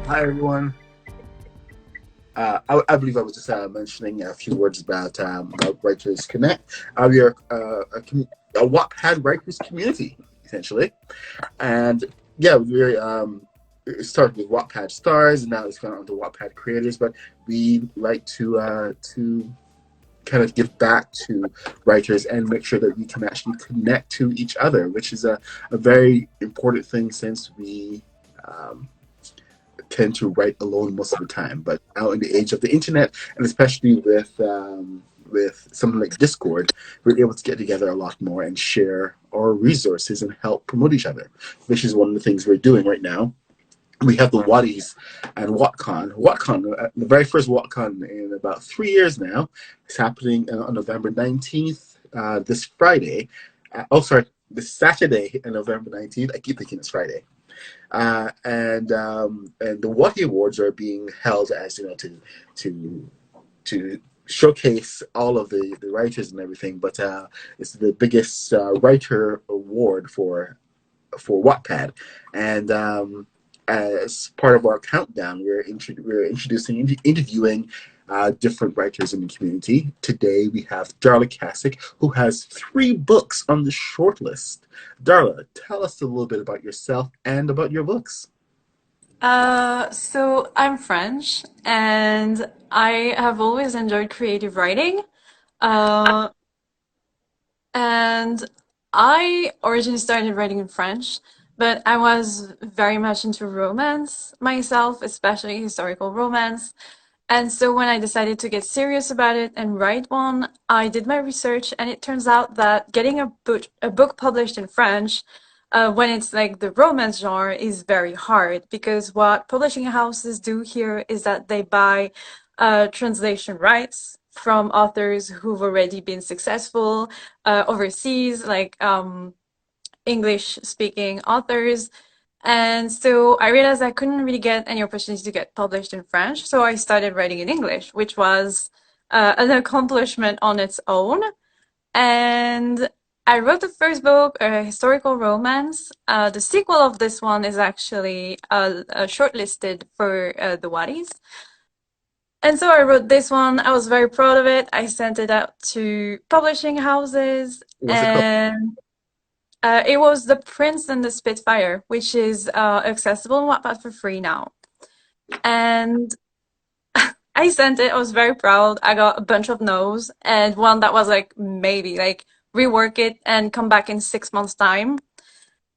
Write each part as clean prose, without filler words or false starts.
Hi, everyone. I believe I was just mentioning a few words about Writers Connect. We are a Wattpad writers community, essentially. And yeah, it started with Wattpad stars, and now it's gone on to Wattpad creators. But we like to kind of give back to writers and make sure that we can actually connect to each other, which is a very important thing since we um, tend to write alone most of the time. But now in the age of the internet, and especially with something like Discord, we're able to get together a lot more and share our resources and help promote each other, which is one of the things we're doing right now. We have the Waddies and WattCon. WattCon, the very first WattCon in about 3 years now, is happening on November 19th, this Friday. Sorry, this Saturday, on November 19th. I keep thinking it's Friday. And the Watty Awards are being held as to to showcase all of the writers and everything. But it's the biggest writer award for Wattpad, and as part of our countdown, we're introducing interviewing different writers in the community. Today we have DarlaCassic, who has 3 books on the shortlist. Darla, tell us a little bit about yourself and about your books. So I'm French and I have always enjoyed creative writing. Uh, and I originally started writing in French, but I was very much into romance myself, especially historical romance. And so when I decided to get serious about it and write one, I did my research, and it turns out that getting a book published in French, when it's like the romance genre, is very hard because what publishing houses do here is that they buy translation rights from authors who've already been successful overseas, like English speaking authors. And so I realized I couldn't really get any opportunity to get published in French. So I started writing in English, which was an accomplishment on its own. And I wrote the first book, a historical romance. The sequel of this one is actually shortlisted for the Waddies. And so I wrote this one. I was very proud of it. I sent it out to publishing houses, What's it called? and it was The Prince and the Spitfire, which is accessible on Wattpad for free now. And I sent it. I was very proud. I got a bunch of no's and one that was like maybe like rework it and come back in 6 months' time.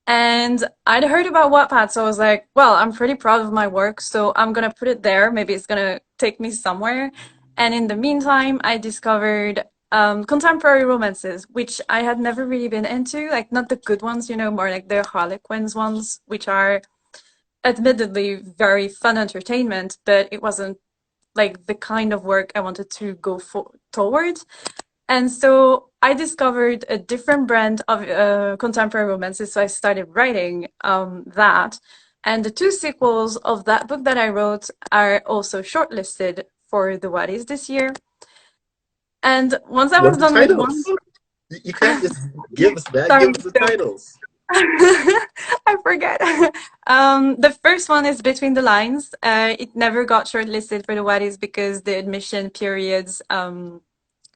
And I'd heard about Wattpad, so I was like, well, I'm pretty proud of my work, so I'm gonna put it there. Maybe it's gonna take me somewhere. And in the meantime, I discovered contemporary romances, which I had never really been into, like not the good ones, more like the Harlequins ones, which are admittedly very fun entertainment, but it wasn't like the kind of work I wanted to go for towards. And so I discovered a different brand of contemporary romances. So I started writing that. And the 2 sequels of that book that I wrote are also shortlisted for the Waddies this year. And once I What was are the done with one titles? book, You can't just give us that. sorry, Give us the so titles. I forget. The first one is Between the Lines. It never got shortlisted for the Waddies because the admission periods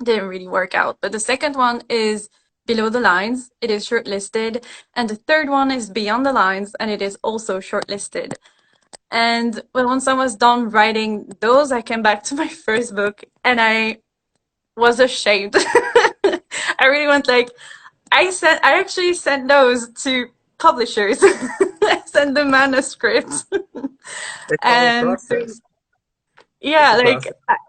didn't really work out. But the second one is Below the Lines. It is shortlisted. And the third one is Beyond the Lines, and it is also shortlisted. And well, once I was done writing those, I came back to my first book and I was ashamed. I really went like, I actually sent those to publishers. I sent the manuscript. It's all a And so, process. It's yeah, a like process.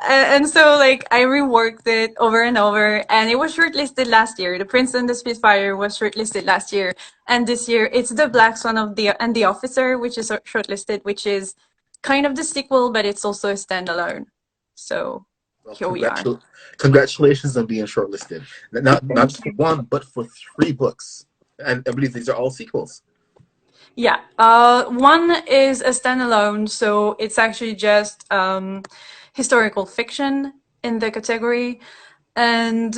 and so like I reworked it over and over, and it was shortlisted last year. The Prince and the Spitfire was shortlisted last year, and this year it's the Black Swan of the Officer, which is shortlisted, which is kind of the sequel, but it's also a standalone. So Well, here we are. congratulations on being shortlisted. Not Thank just for you. one, but for 3 books. And I believe these are all sequels. Yeah, one is a standalone, so it's actually just historical fiction in the category, and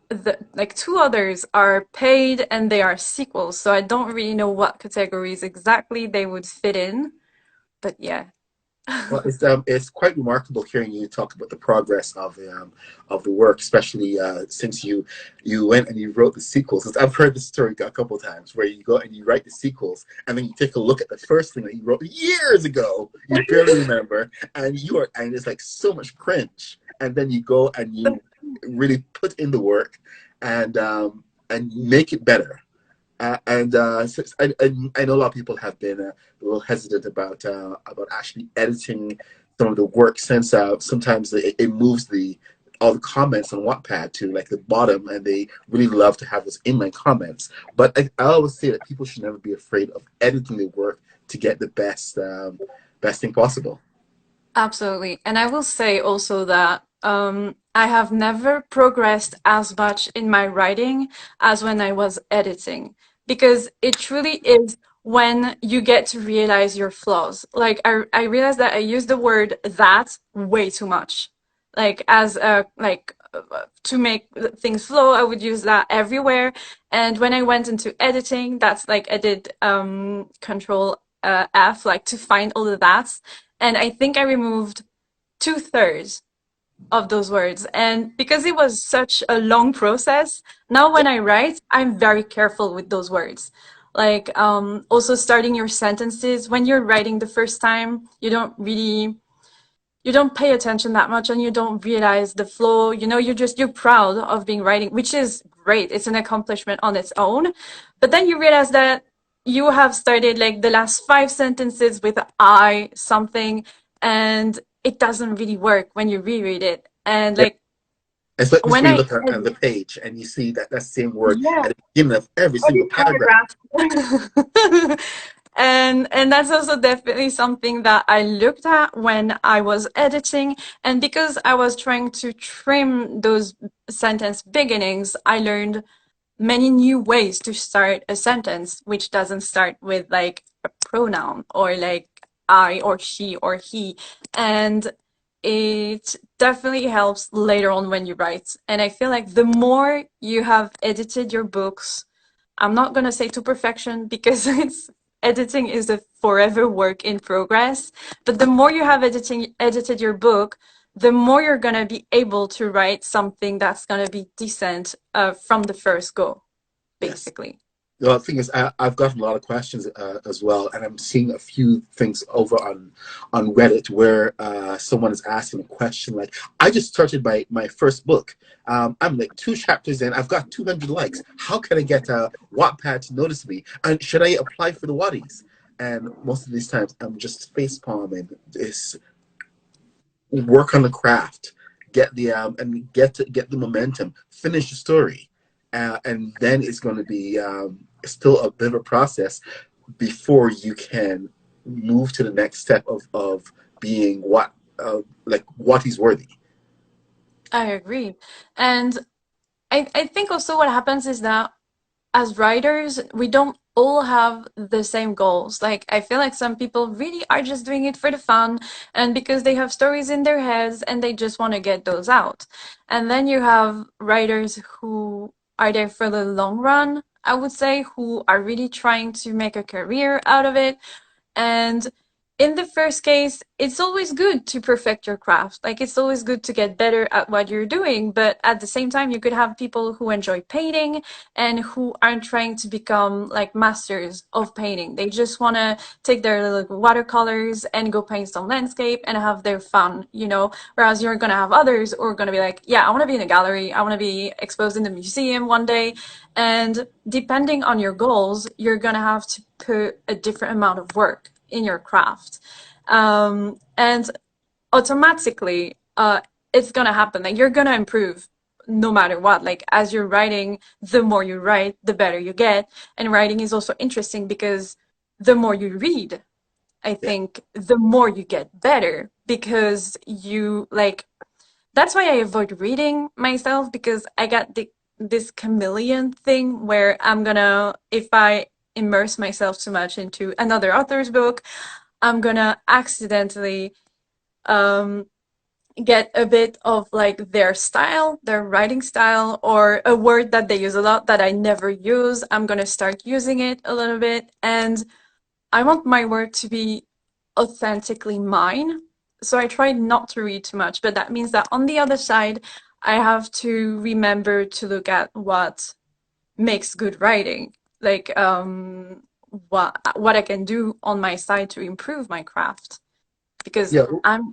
the like 2 others are paid and they are sequels. So I don't really know what categories exactly they would fit in. But yeah. Well, it's quite remarkable hearing you talk about the progress of the work, especially since you went and you wrote the sequels. 'Cause I've heard this story a couple of times where you go and you write the sequels, and then you take a look at the first thing that you wrote years ago, you barely remember, and it's like so much cringe, and then you go and you really put in the work and make it better. Since I know a lot of people have been a little hesitant about actually editing some of the work since sometimes it moves the all the comments on Wattpad to like the bottom, and they really love to have those inline comments. But I always say that people should never be afraid of editing the work to get the best thing possible. Absolutely. And I will say also that I have never progressed as much in my writing as when I was editing, because it truly is when you get to realize your flaws. Like I realized that I use the word that way too much. Like as a to make things flow, I would use that everywhere. And when I went into editing, that's like I did control F, like to find all the that's, and I think I removed two-thirds of those words. And because it was such a long process, now when I write, I'm very careful with those words. Like also starting your sentences when you're writing the first time, you don't pay attention that much and you don't realize the flow. You know, you're proud of being writing, which is great. It's an accomplishment on its own. But then you realize that you have started like the last five sentences with I something, and it doesn't really work when you reread it. And Yeah. like Especially when when you I look at the page and you see that same word yeah, at the beginning of every every single paragraph. paragraph. And that's also definitely something that I looked at when I was editing. And because I was trying to trim those sentence beginnings, I learned many new ways to start a sentence, which doesn't start with like a pronoun or like I or she or he. And it definitely helps later on when you write. And I feel like the more you have edited your books, I'm not gonna say to perfection because it's editing is a forever work in progress. But the more you have edited your book, the more you're gonna be able to write something that's gonna be decent from the first go, Yes. basically. The thing is, I've gotten a lot of questions as well, and I'm seeing a few things over on Reddit where someone is asking a question like, "I just started my first book. I'm like two chapters in. I've got 200 likes. How can I get Wattpad to notice me? And should I apply for the Watties?" And most of these times, I'm just face palming. This work on the craft, get the and get the momentum, finish the story, and then it's going to be still a bit of a process before you can move to the next step of being what he's worthy. I agree. And I think also what happens is that as writers, we don't all have the same goals. Like, I feel like some people really are just doing it for the fun and because they have stories in their heads and they just want to get those out. And then you have writers who are there for the long run, I would say, who are really trying to make a career out of it. And in the first case, it's always good to perfect your craft. Like, it's always good to get better at what you're doing. But at the same time, you could have people who enjoy painting and who aren't trying to become like masters of painting. They just want to take their little watercolors and go paint some landscape and have their fun, you know? Whereas you're going to have others who are going to be like, yeah, I want to be in a gallery. I want to be exposed in the museum one day. And depending on your goals, you're going to have to put a different amount of work in your craft. And automatically, it's going to happen. Like you're going to improve no matter what. Like as you're writing, the more you write, the better you get. And writing is also interesting because the more you read, I Yeah. think the more you get better because you like that's why I avoid reading myself because I got this chameleon thing where I'm gonna, if I immerse myself too much into another author's book, I'm gonna accidentally um, get a bit of like their style, their writing style, or a word that they use a lot that I never use. I'm gonna start using it a little bit, and I want my work to be authentically mine. So I try not to read too much, but that means that on the other side, I have to remember to look at what makes good writing, like what I can do on my side to improve my craft, because Yeah, I'm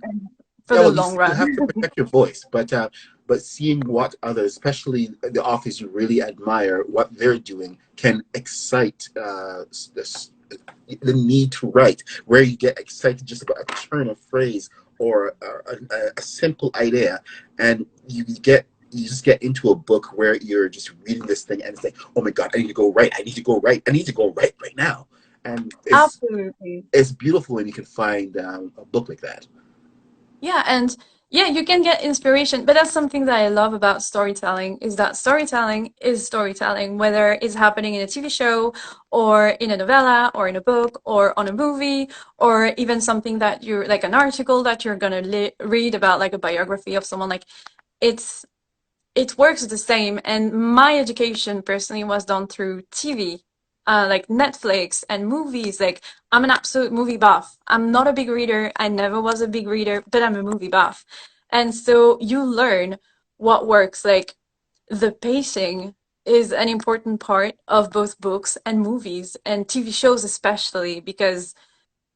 for yeah. the Well, long you run. have to protect your voice, but seeing what others, especially the authors you really admire, what they're doing can excite the need to write. Where you get excited just about a turn of phrase or a simple idea, and you just get into a book where you're just reading this thing and it's like, oh my god, I need to go write. I need to go write. I need to go write right now. And Absolutely. it's beautiful when you can find a book like that. Yeah, and yeah, you can get inspiration, but that's something that I love about storytelling is that storytelling is storytelling, whether it's happening in a TV show or in a novella or in a book or on a movie or even something that you're like an article that you're gonna read about, like a biography of someone. Like it's it works the same. And my education personally was done through TV, like Netflix and movies. Like I'm an absolute movie buff. I'm not a big reader. I never was a big reader, but I'm a movie buff. And so you learn what works. Like the pacing is an important part of both books and movies and TV shows, especially because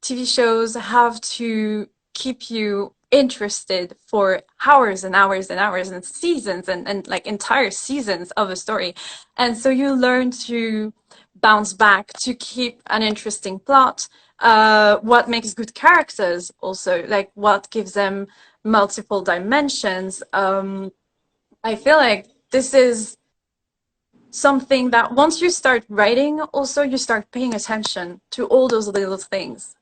TV shows have to keep you interested for hours and hours and hours and seasons and like entire seasons of a story. And so you learn to bounce back to keep an interesting plot. What makes good characters also, like what gives them multiple dimensions. I feel like this is something that once you start writing, also you start paying attention to all those little things,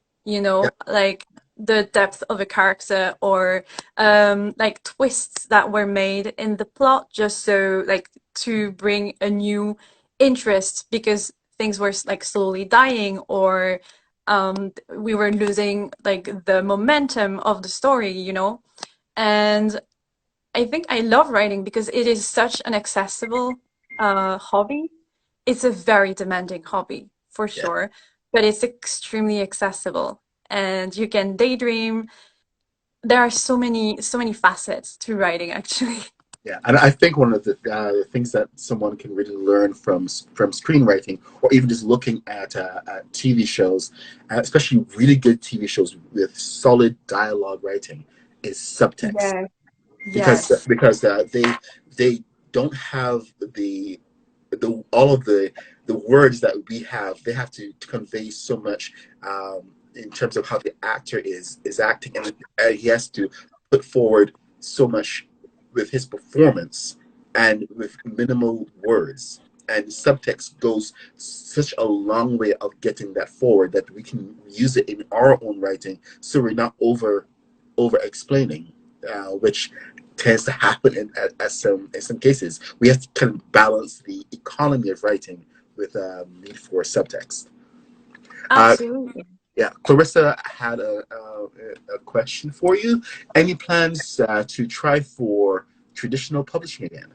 Yeah, like the depth of a character or like twists that were made in the plot just so like to bring a new interest because things were like slowly dying or we were losing like the momentum of the story. And I think I love writing because it is such an accessible hobby. It's a very demanding hobby for yeah, sure, but it's extremely accessible and you can daydream. There are so many facets to writing actually. yeah. And I think one of the things that someone can really learn from screenwriting, or even just looking at TV shows, especially really good TV shows with solid dialogue writing, is subtext. Yeah. because Yes. because they don't have the all of the words that we have. They have to convey so much in terms of how the actor is acting, and he has to put forward so much with his performance and with minimal words. And subtext goes such a long way of getting that forward that we can use it in our own writing, so we're not over explaining, which tends to happen in some cases. We have to kind of balance the economy of writing with need for subtext. Uh, Absolutely. yeah, Clarissa had a question for you. Any plans to try for traditional publishing again?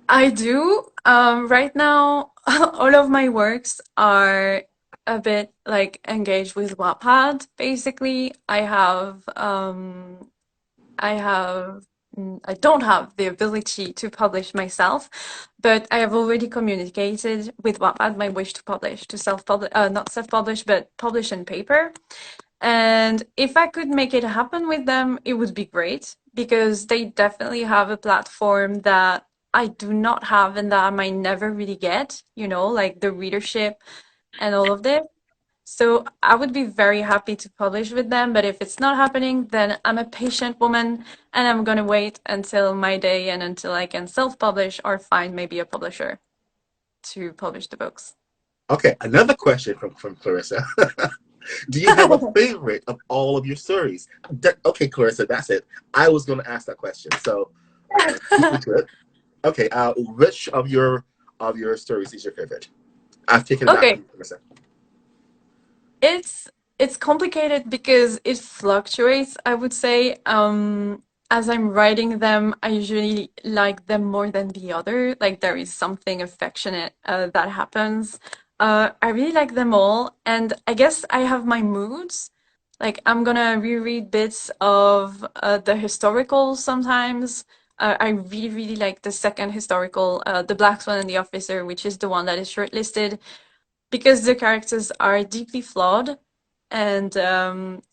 I do. Right now, all of my works are a bit like engaged with Wattpad. Basically, I have I don't have the ability to publish myself, but I have already communicated with Wattpad my wish to publish, to self-publish, not self-publish, but publish in paper. And if I could make it happen with them, it would be great because they definitely have a platform that I do not have and that I might never really get, like the readership and all of this. So I would be very happy to publish with them, but if it's not happening, then I'm a patient woman and I'm gonna wait until my day and until I can self-publish or find maybe a publisher to publish the books. Okay, another question from Clarissa. Do you have a favorite of all of your stories? Okay, Clarissa, that's it. I was going to ask that question, so beat me to it. Okay, which of your stories is your favorite? I've taken it back Okay, from Clarissa. it's it's complicated because it fluctuates, I would say. As I'm writing them, I usually like them more than the other. Like there is something affectionate that happens. I really like them all, and I guess I have my moods. Like I'm gonna reread bits of the historical sometimes. I really, really like the second historical, The Black Swan and the Officer, which is the one that is shortlisted because the characters are deeply flawed, and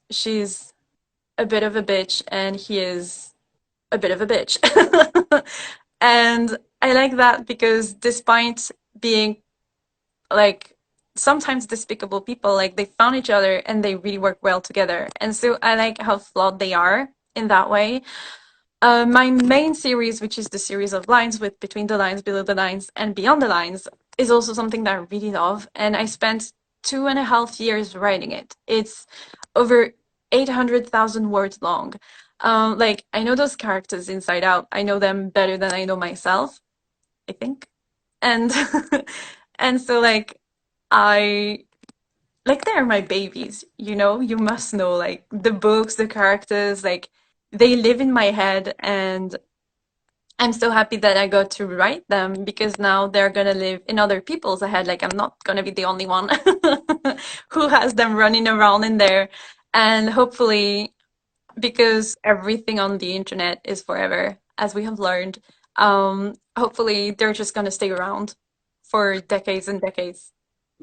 she's a bit of a bitch, and he is a bit of a bitch. And I like that because despite being like sometimes despicable people, like they found each other and they really work well together. And so I like how flawed they are in that way. My main series, which is the series of lines with Between the Lines, Below the Lines, and Beyond the Lines, is also something that I really love. And I spent 2.5 years writing it. It's over 800,000 words long. Like, I know those characters inside out. I know them better than I know myself, I think. And and so I like they're my babies, you know? You must know like the books, the characters, like they live in my head, and I'm so happy that I got to write them because now they're gonna live in other people's head. Like I'm not gonna be the only one who has them running around in there. And hopefully, because everything on the internet is forever, as we have learned, hopefully they're just gonna stay around for decades and decades.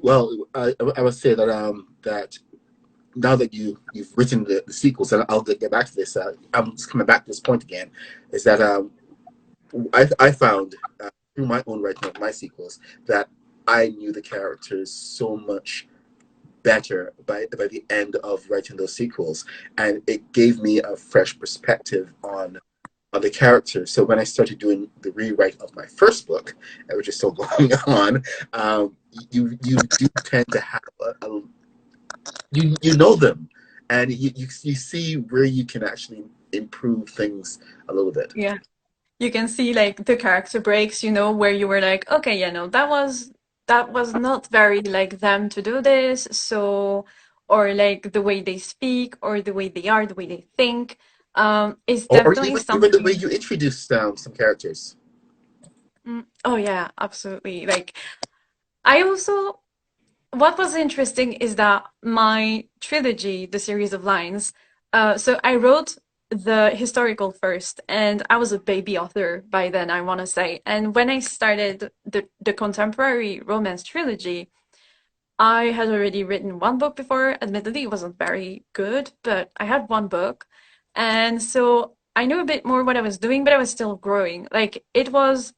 Well, I would say that that now that you've written the sequels, and I'll get back to this. I'm just coming back to this point again. Is that I found through my own writing of my sequels that I knew the characters so much better by the end of writing those sequels, and it gave me a fresh perspective on the characters. So when I started doing the rewrite of my first book, which is still going on, you do tend to have you know them, and you see where you can actually improve things a little bit. Yeah. You can see like the character breaks, you know, where you were like, okay, yeah, no, that was not very like them to do this, so or like the way they speak or the way they are, the way they think, is Or definitely even the way something. you introduce some characters. Oh yeah, absolutely. Like I also what was interesting is that my trilogy, the series of lines, so I wrote the historical first, and I was a baby author by then, I want to say. And when I started the contemporary romance trilogy, I had already written one book before. Admittedly, it wasn't very good, but I had one book. And so I knew a bit more what I was doing, but I was still growing. Like it was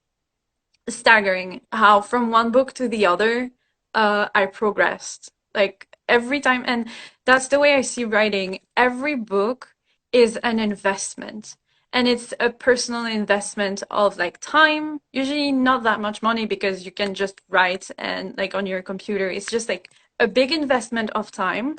staggering how from one book to the other I progressed like every time, and that's the way I see writing. Every book is an investment, and it's a personal investment of like time, usually not that much money because you can just write and like on your computer. It's just like a big investment of time,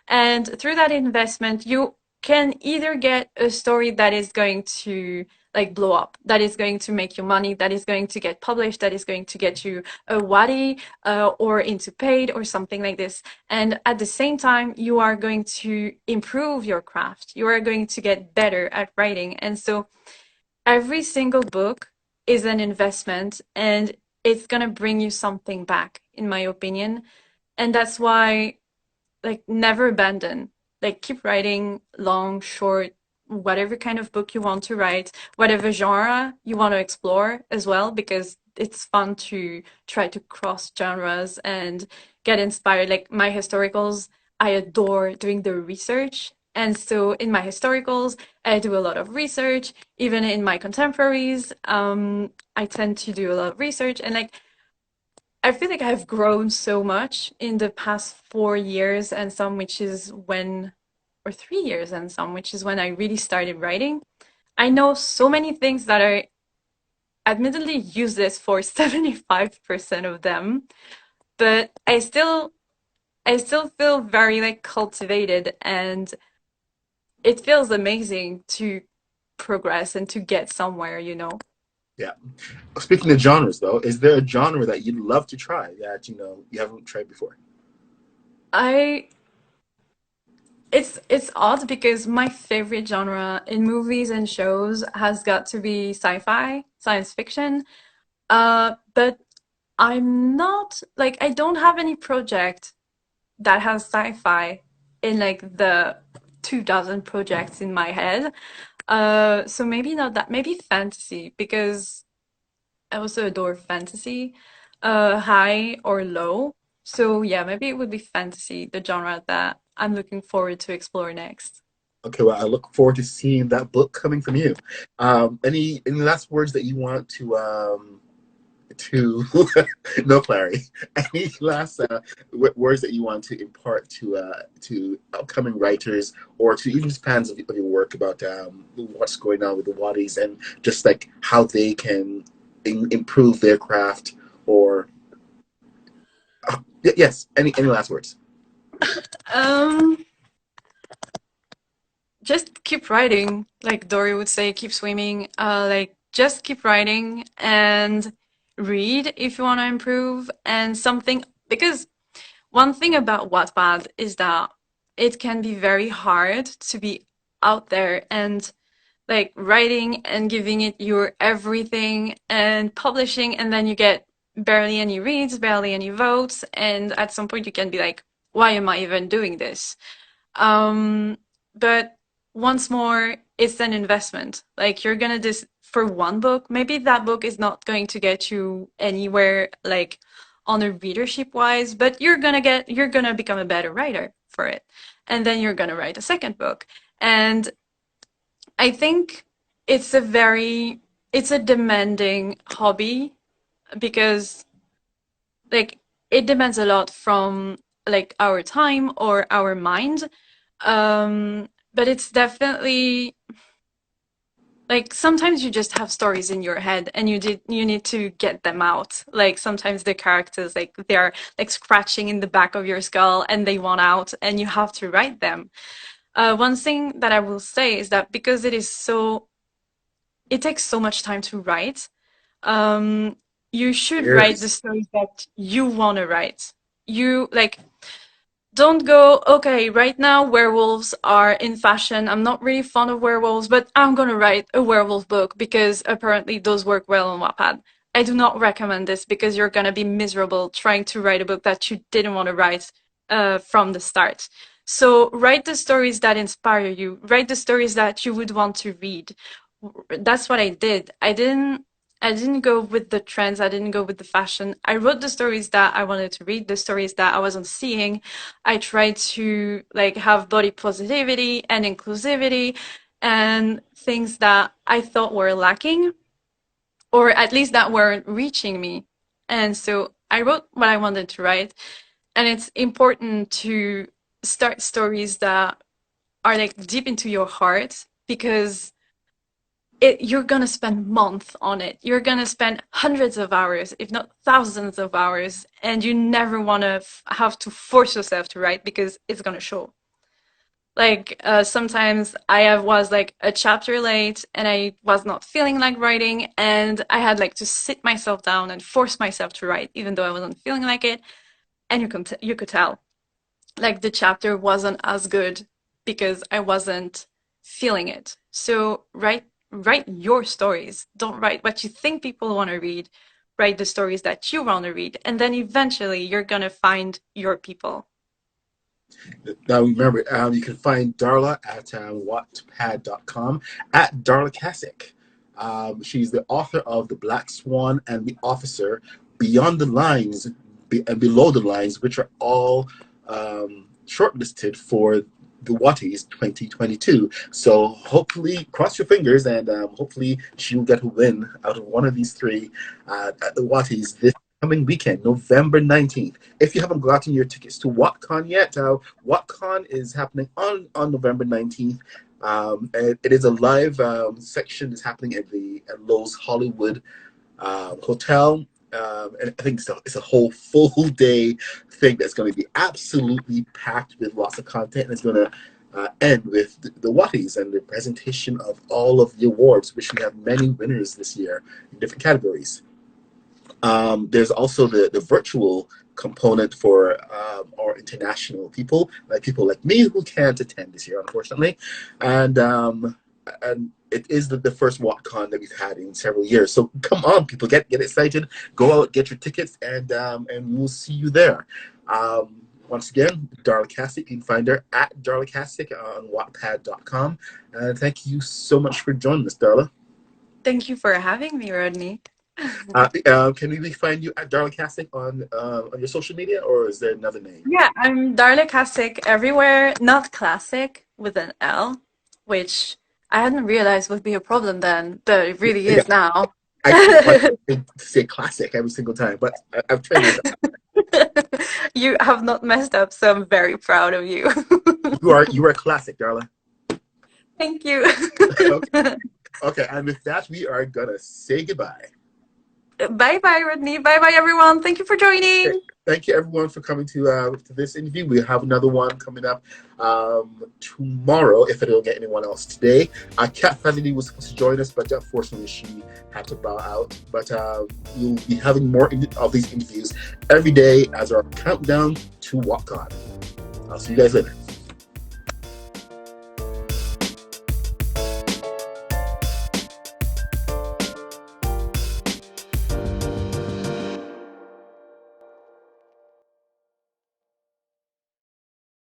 and through that investment you can either get a story that is going to like blow up, that is going to make you money, that is going to get published, that is going to get you a Wadi or into paid or something like this. And at the same time, you are going to improve your craft. You are going to get better at writing. And so every single book is an investment, and it's going to bring you something back, in my opinion. And that's why like never abandon, like keep writing long, short, whatever kind of book you want to write, whatever genre you want to explore as well, because it's fun to try to cross genres and get inspired. Like my historicals, I adore doing the research, and so in my historicals I do a lot of research. Even in my contemporaries, I tend to do a lot of research, and like I feel like I've grown so much in the past 4 years and some, which is when, or 3 years and some, which is when I really started writing. I know so many things that are admittedly useless for 75% of them, but I still feel very like cultivated, and it feels amazing to progress and to get somewhere, you know. Yeah. Speaking of genres, though, is there a genre that you'd love to try that you haven't tried before? I it's odd because my favorite genre in movies and shows has got to be sci-fi, science fiction. But I'm not like I don't have any project that has sci-fi in like the 2,000 projects in my head. So maybe not that, maybe fantasy, because I also adore fantasy, high or low. So yeah, maybe it would be fantasy, the genre that I'm looking forward to explore next. Okay, well, I look forward to seeing that book coming from you. Any last words that you want to no, Clary. Any last words that you want to impart to upcoming writers or to even just fans of your work about what's going on with the Waddies and just like how they can improve their craft or yes, any last words? Um, just keep writing, like Dory would say, keep swimming. Like just keep writing and read if you want to improve. And something, because one thing about Wattpad is that it can be very hard to be out there and like writing and giving it your everything and publishing, and then you get barely any reads, barely any votes, and at some point you can be like, why am I even doing this? But once more, it's an investment. Like you're gonna this for one book, maybe that book is not going to get you anywhere like on a readership wise, but you're gonna become a better writer for it. And then you're gonna write a second book. And I think it's a very it's a demanding hobby because like it demands a lot from like our time or our mind. But it's definitely like sometimes you just have stories in your head and you need to get them out. Like sometimes the characters like they're like scratching in the back of your skull and they want out and you have to write them. One thing that I will say is that because it takes so much time to write, um, you should write the Cheers. stories that you want to write. You like don't go, okay, right now werewolves are in fashion. I'm not really fond of werewolves, but I'm gonna write a werewolf book because apparently those work well on Wattpad. I do not recommend this because you're gonna be miserable trying to write a book that you didn't want to write from the start. So write the stories that inspire you. Write the stories that you would want to read. That's what I did. I didn't go with the trends. I didn't go with the fashion. I wrote the stories that I wanted to read, the stories that I wasn't seeing. I tried to like have body positivity and inclusivity and things that I thought were lacking or at least that weren't reaching me. And so I wrote what I wanted to write. And it's important to start stories that are like deep into your heart because you're gonna spend months on it. You're gonna spend hundreds of hours, if not thousands of hours, and you never want to have to force yourself to write because it's gonna show. Like sometimes was like a chapter late and I was not feeling like writing, and I had like to sit myself down and force myself to write, even though I wasn't feeling like it. And you could tell like the chapter wasn't as good because I wasn't feeling it. So write your stories. Don't write what you think people want to read. Write the stories that you want to read, and then eventually you're gonna find your people. Now remember, you can find Darla at wattpad.com at DarlaCassic. She's the author of The Black Swan and The Officer, Beyond the Lines and Below the Lines, which are all shortlisted for the Watties 2022. So hopefully, cross your fingers, and hopefully she will get a win out of one of these three at the Watties this coming weekend, November 19th. If you haven't gotten your tickets to WattCon yet, WattCon is happening on November 19th. It is a live section that's happening at Lowe's Hollywood Hotel. And I think it's a whole full day thing that's going to be absolutely packed with lots of content. And it's going to end with the Watties and the presentation of all of the awards, which we have many winners this year in different categories. There's also the virtual component for our international people like me who can't attend this year, unfortunately, and it is the first WattCon that we've had in several years. So come on, people, get excited, go out, get your tickets, and we'll see you there. Once again, DarlaCassic, you can find her at DarlaCassic on Wattpad.com. And thank you so much for joining us, Darla. Thank you for having me, Rodney. Can we find you at DarlaCassic on your social media, or is there another name? Yeah, I'm DarlaCassic everywhere, not classic with an L, which I hadn't realized would be a problem then, but it really Yeah, is now. I keep wanting to say classic every single time, but I've trained myself. You have not messed up, so I'm very proud of you. You are classic, Darla. Thank you. Okay, and with that, we are gonna say goodbye. Bye bye, Rodney. Bye bye, everyone. Thank you for joining. Thank you, everyone, for coming to this interview. We have another one coming up tomorrow, if I don't get anyone else today. Kat Family was supposed to join us, but unfortunately she had to bow out. But we'll be having more of these interviews every day as our countdown to WattCon. I'll see you guys later.